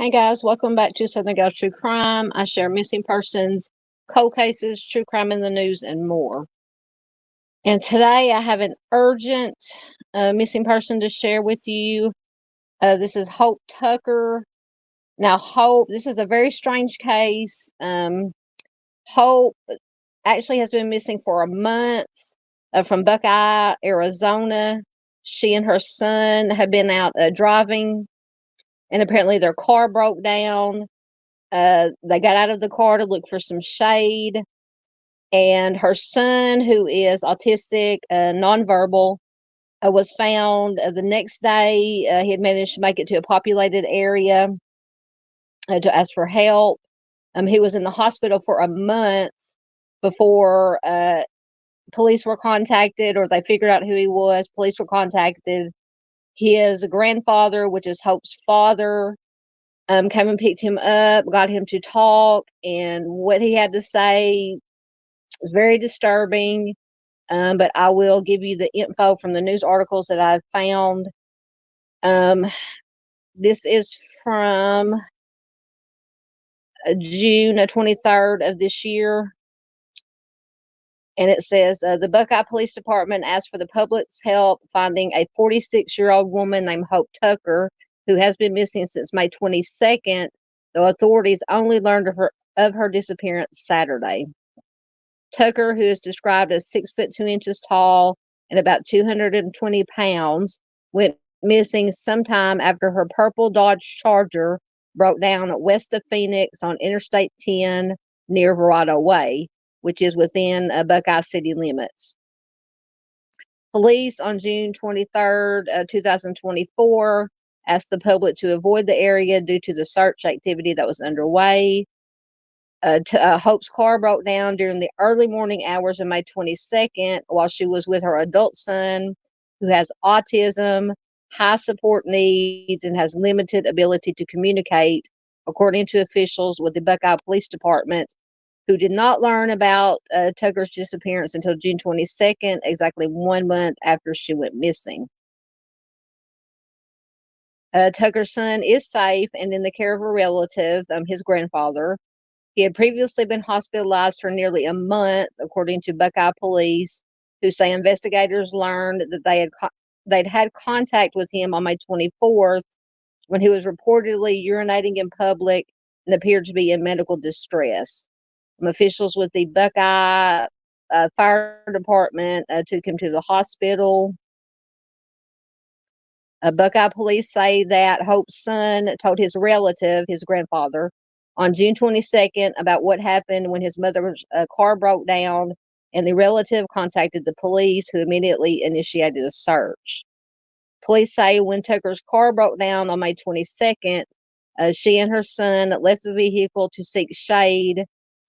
Hey guys, welcome back to Southern Gals True Crime. I share missing persons, cold cases, true crime in the news, and more. And today I have an urgent missing person to share with you. This is Hope Tucker. Now, Hope, this is a very strange case. Hope actually has been missing for a month from Buckeye, Arizona. She and her son have been out driving, and apparently their car broke down. They got out of the car to look for some shade, and her son, who is autistic, nonverbal, was found the next day. He had managed to make it to a populated area to ask for help. He was in the hospital for a month before police were contacted, or they figured out who he was. Police were contacted. His grandfather, which is Hope's father, came and picked him up, got him to talk, and what he had to say is very disturbing. But I will give you the info from the news articles that I've found. This is from June 23rd of this year. And it says the Buckeye Police Department asked for the public's help finding a 46-year-old woman named Hope Tucker, who has been missing since May 22nd, though authorities only learned of her disappearance Saturday. Tucker, who is described as 6'2" tall and about 220 pounds, went missing sometime after her purple Dodge Charger broke down west of Phoenix on Interstate 10 near Verrado Way, which is within Buckeye city limits. Police on June 23rd, 2024, asked the public to avoid the area due to the search activity that was underway. Hope's car broke down during the early morning hours of May 22nd while she was with her adult son, who has autism, high support needs, and has limited ability to communicate, according to officials with the Buckeye Police Department, who did not learn about Tucker's disappearance until June 22nd, exactly 1 month after she went missing. Tucker's son is safe and in the care of a relative, his grandfather. He had previously been hospitalized for nearly a month, according to Buckeye Police, who say investigators learned that they'd had contact with him on May 24th when he was reportedly urinating in public and appeared to be in medical distress. Officials with the Buckeye Fire Department took him to the hospital. Buckeye Police say that Hope's son told his relative, his grandfather, on June 22nd about what happened when his mother's car broke down, and the relative contacted the police, who immediately initiated a search. Police say when Tucker's car broke down on May 22nd, she and her son left the vehicle to seek shade,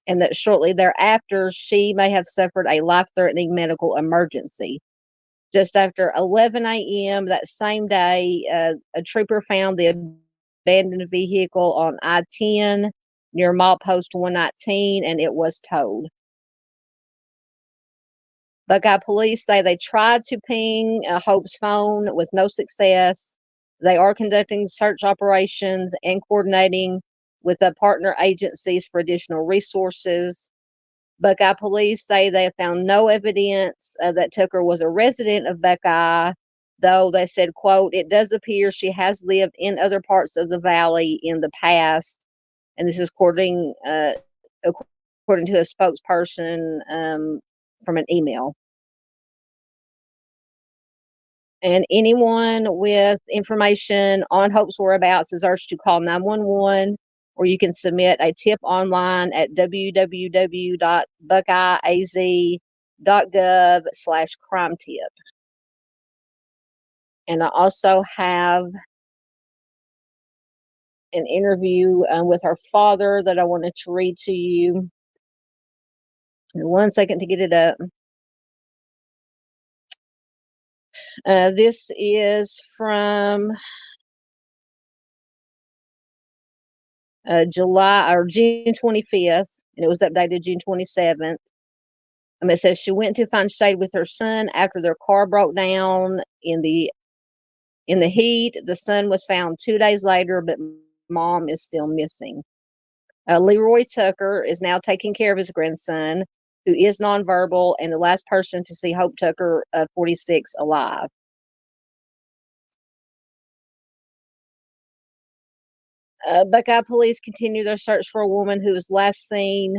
and that shortly thereafter, she may have suffered a life-threatening medical emergency. Just after 11 a.m. that same day, a trooper found the abandoned vehicle on I-10 near milepost 119, and it was towed. Buckeye Police say they tried to ping Hope's phone with no success. They are conducting search operations and coordinating with the partner agencies for additional resources. Buckeye Police say they have found no evidence that Tucker was a resident of Buckeye, though they said, quote, "It does appear she has lived in other parts of the valley in the past." And this is according to a spokesperson from an email. And anyone with information on Hope's whereabouts is urged to call 911, or you can submit a tip online at www.buckeyeaz.gov/crime-tip. And I also have an interview with her father that I wanted to read to you. 1 second to get it up. This is from June 25th, and it was updated June 27th. It says she went to find shade with her son after their car broke down in the heat. The son was found 2 days later, but mom is still missing. Leroy Tucker is now taking care of his grandson, who is nonverbal, and the last person to see Hope Tucker, 46, alive. Buckeye police continue their search for a woman who was last seen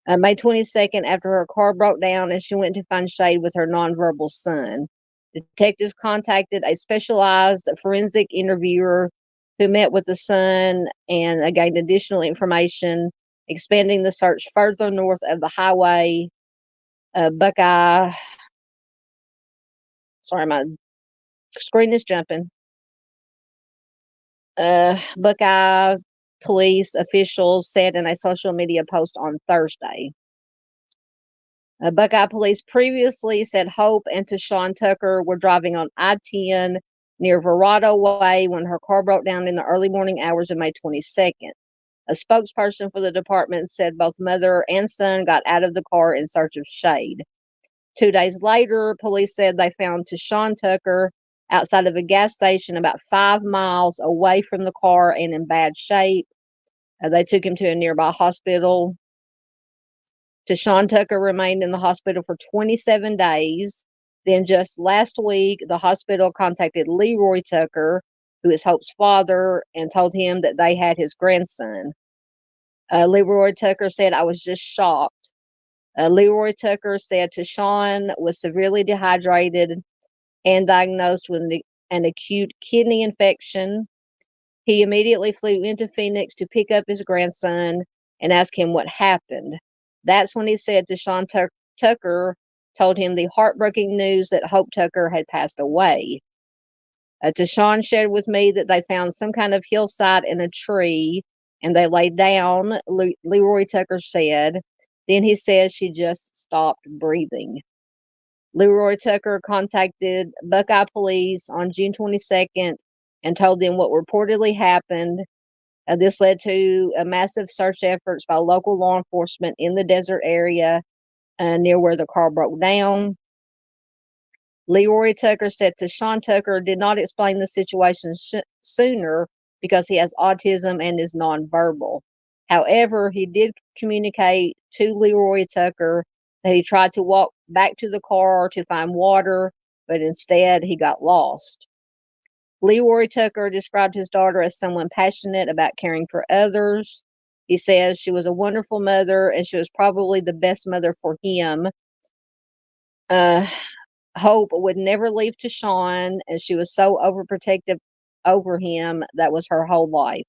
May 22nd after her car broke down and she went to find shade with her nonverbal son. Detectives contacted a specialized forensic interviewer who met with the son and gained additional information, expanding the search further north of the highway. Buckeye, sorry, my screen is jumping. Buckeye police officials said in a social media post on Thursday. Buckeye police previously said Hope and Tashawn Tucker were driving on I-10 near Verrado Way when her car broke down in the early morning hours of May 22nd. A spokesperson for the department said both mother and son got out of the car in search of shade. 2 days later, police said they found Tashawn Tucker outside of a gas station about 5 miles away from the car and in bad shape. They took him to a nearby hospital. Tashawn Tucker remained in the hospital for 27 days. Then just last week, the hospital contacted Leroy Tucker, who is Hope's father, and told him that they had his grandson. Leroy Tucker said, "I was just shocked." Leroy Tucker said Tashawn was severely dehydrated and diagnosed with an acute kidney infection. He immediately flew into Phoenix to pick up his grandson and ask him what happened. That's when he said Tashawn Tucker told him the heartbreaking news that Hope Tucker had passed away. Tashawn shared with me that they found some kind of hillside in a tree and they laid down, Leroy Tucker said. Then he said she just stopped breathing. Leroy Tucker contacted Buckeye police on June 22nd and told them what reportedly happened. This led to a massive search efforts by local law enforcement in the desert area near where the car broke down. Leroy Tucker said Tashawn Tucker did not explain the situation sooner because he has autism and is nonverbal. However, he did communicate to Leroy Tucker that he tried to walk back to the car to find water, but instead he got lost. Leroy Tucker described his daughter as someone passionate about caring for others. He says she was a wonderful mother and she was probably the best mother for him. Hope would never leave Tashawn, and she was so overprotective over him. That was her whole life.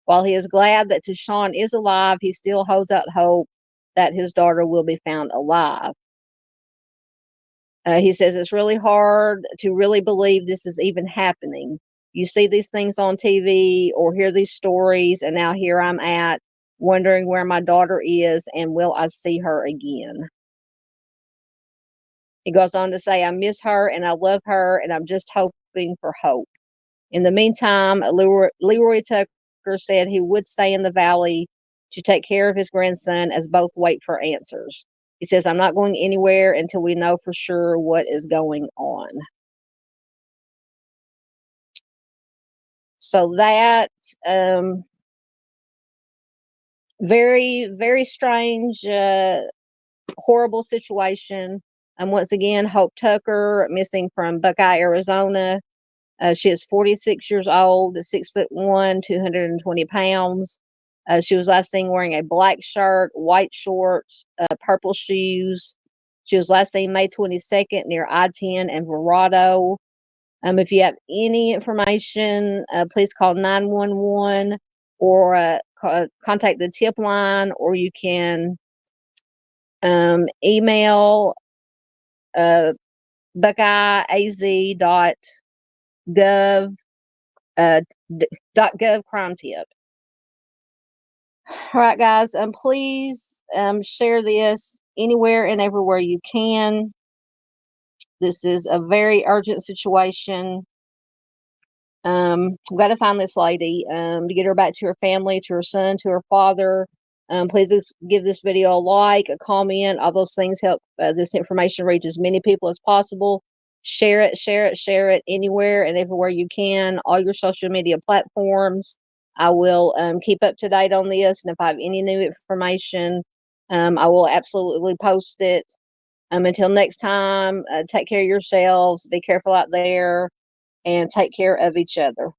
While he is glad that Tashawn is alive, he still holds out hope that his daughter will be found alive. He says it's really hard to really believe this is even happening. You see these things on TV or hear these stories, and now here I'm at wondering where my daughter is and will I see her again. He goes on to say, I miss her and I love her, and I'm just hoping for hope. In the meantime, Leroy Tucker said he would stay in the valley to take care of his grandson as both wait for answers. He says, I'm not going anywhere until we know for sure what is going on. So that, very, very strange, horrible situation. Once again, Hope Tucker, missing from Buckeye, Arizona. She is 46 years old, 6'1", 220 pounds. She was last seen wearing a black shirt, white shorts, purple shoes. She was last seen May 22nd near I-10 and Verrado. If you have any information, please call 911 or contact the tip line, or you can email buckeyeaz.gov .gov crime tip. All right, guys, please share this anywhere and everywhere you can. This is a very urgent situation. We've got to find this lady to get her back to her family, to her son, to her father. Please give this video a like, a comment. All those things help this information reach as many people as possible. Share it, share it, share it anywhere and everywhere you can, all your social media platforms. I will keep up to date on this, and if I have any new information, I will absolutely post it. Until next time, take care of yourselves, be careful out there, and take care of each other.